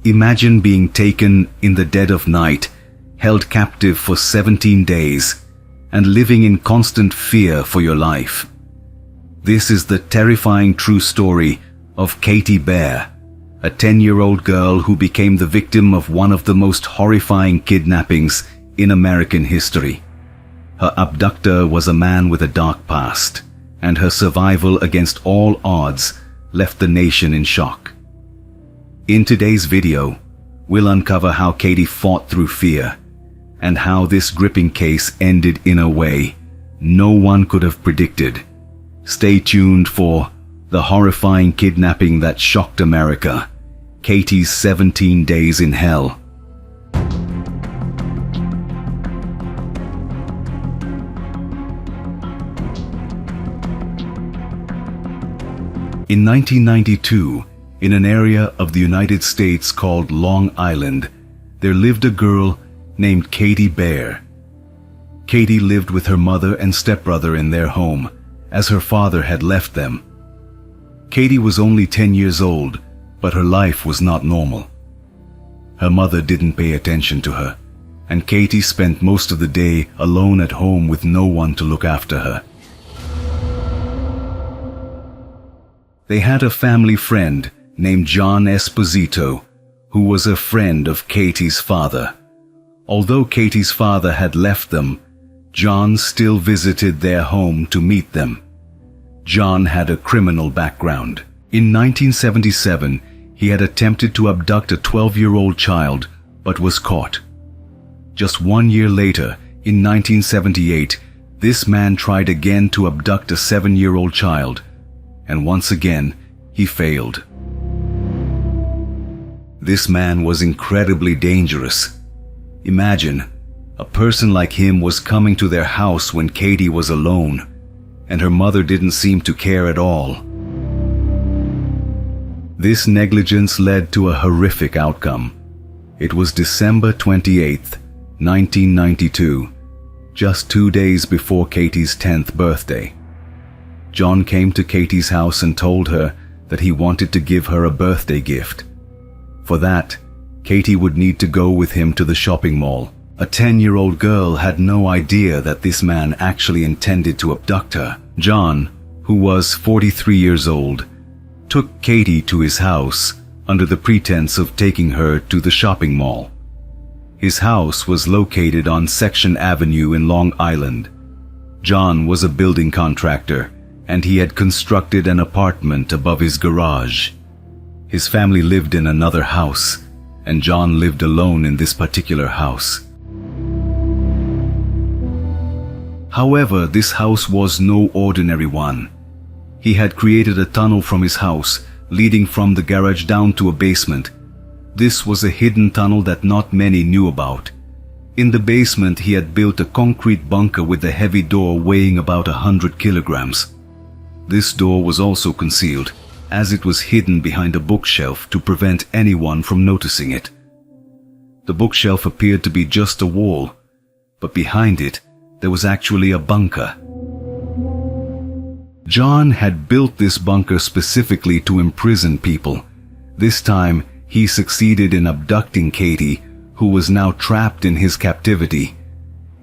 Imagine being taken in the dead of night, held captive for 17 days, and living in constant fear for your life. This is the terrifying true story of Katie Bear, a 10-year-old girl who became the victim of one of the most horrifying kidnappings in American history. Her abductor was a man with a dark past, and her survival against all odds left the nation in shock. In today's video, we'll uncover how Katie fought through fear, and how this gripping case ended in a way no one could have predicted. Stay tuned for the horrifying kidnapping that shocked America, Katie's 17 Days in Hell. In 1992, in an area of the United States called Long Island, there lived a girl named Katie Bear. Katie lived with her mother and stepbrother in their home, as her father had left them. Katie was only 10 years old, but her life was not normal. Her mother didn't pay attention to her, and Katie spent most of the day alone at home with no one to look after her. They had a family friend named John Esposito, who was a friend of Katie's father. Although Katie's father had left them, John still visited their home to meet them. John had a criminal background. In 1977, he had attempted to abduct a 12-year-old child, but was caught. Just 1 year later, in 1978, this man tried again to abduct a 7-year-old child, and once again, he failed. This man was incredibly dangerous. Imagine, a person like him was coming to their house when Katie was alone, and her mother didn't seem to care at all. This negligence led to a horrific outcome. It was December 28th, 1992, just 2 days before Katie's 10th birthday. John came to Katie's house and told her that he wanted to give her a birthday gift. For that, Katie would need to go with him to the shopping mall. A 10-year-old girl had no idea that this man actually intended to abduct her. John, who was 43 years old, took Katie to his house under the pretense of taking her to the shopping mall. His house was located on Section Avenue in Long Island. John was a building contractor, and he had constructed an apartment above his garage. His family lived in another house, and John lived alone in this particular house. However, this house was no ordinary one. He had created a tunnel from his house, leading from the garage down to a basement. This was a hidden tunnel that not many knew about. In the basement, he had built a concrete bunker with a heavy door weighing about 100 kilograms. This door was also concealed, as it was hidden behind a bookshelf to prevent anyone from noticing it. The bookshelf appeared to be just a wall, but behind it, there was actually a bunker. John had built this bunker specifically to imprison people. This time, he succeeded in abducting Katie, who was now trapped in his captivity.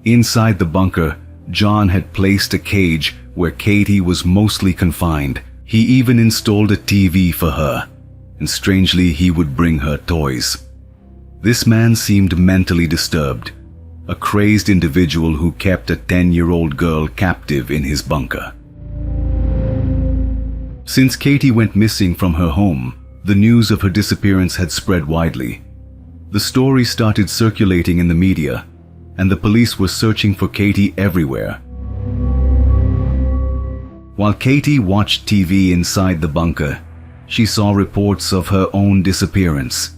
Inside the bunker, John had placed a cage where Katie was mostly confined. He even installed a TV for her, and strangely, he would bring her toys. This man seemed mentally disturbed, a crazed individual who kept a 10-year-old girl captive in his bunker. Since Katie went missing from her home, the news of her disappearance had spread widely. The story started circulating in the media, and the police were searching for Katie everywhere. While Katie watched TV inside the bunker, she saw reports of her own disappearance.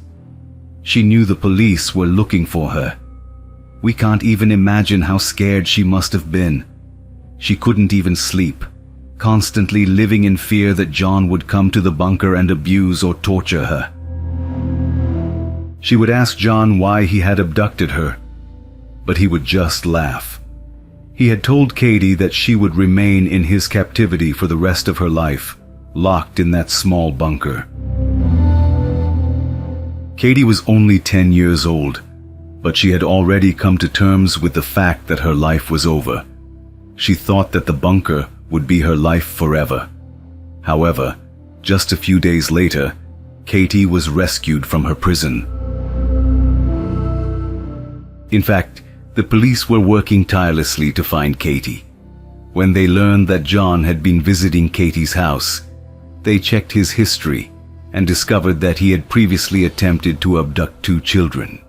She knew the police were looking for her. We can't even imagine how scared she must have been. She couldn't even sleep, constantly living in fear that John would come to the bunker and abuse or torture her. She would ask John why he had abducted her, but he would just laugh. He had told Katie that she would remain in his captivity for the rest of her life, locked in that small bunker. Katie was only 10 years old, but she had already come to terms with the fact that her life was over. She thought that the bunker would be her life forever. However, just a few days later, Katie was rescued from her prison. In fact, the police were working tirelessly to find Katie. When they learned that John had been visiting Katie's house, they checked his history and discovered that he had previously attempted to abduct 2 children.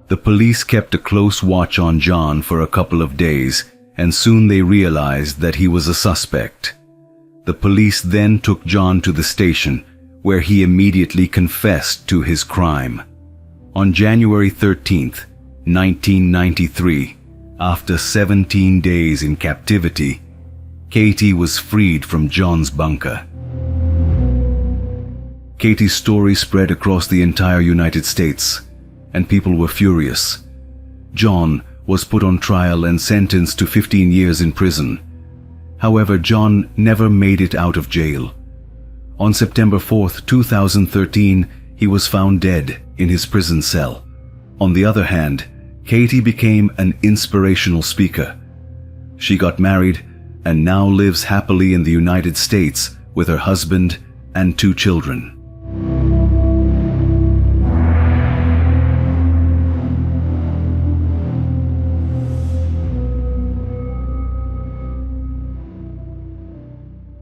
The police kept a close watch on John for a couple of days, and soon they realized that he was a suspect. The police then took John to the station, where he immediately confessed to his crime. On January 13th, 1993, after 17 days in captivity, Katie was freed from John's bunker. Katie's story spread across the entire United States, and people were furious. John was put on trial and sentenced to 15 years in prison. However, John never made it out of jail. On September 4th, 2013, he was found dead in his prison cell. On the other hand, Katie became an inspirational speaker. She got married and now lives happily in the United States with her husband and 2 children.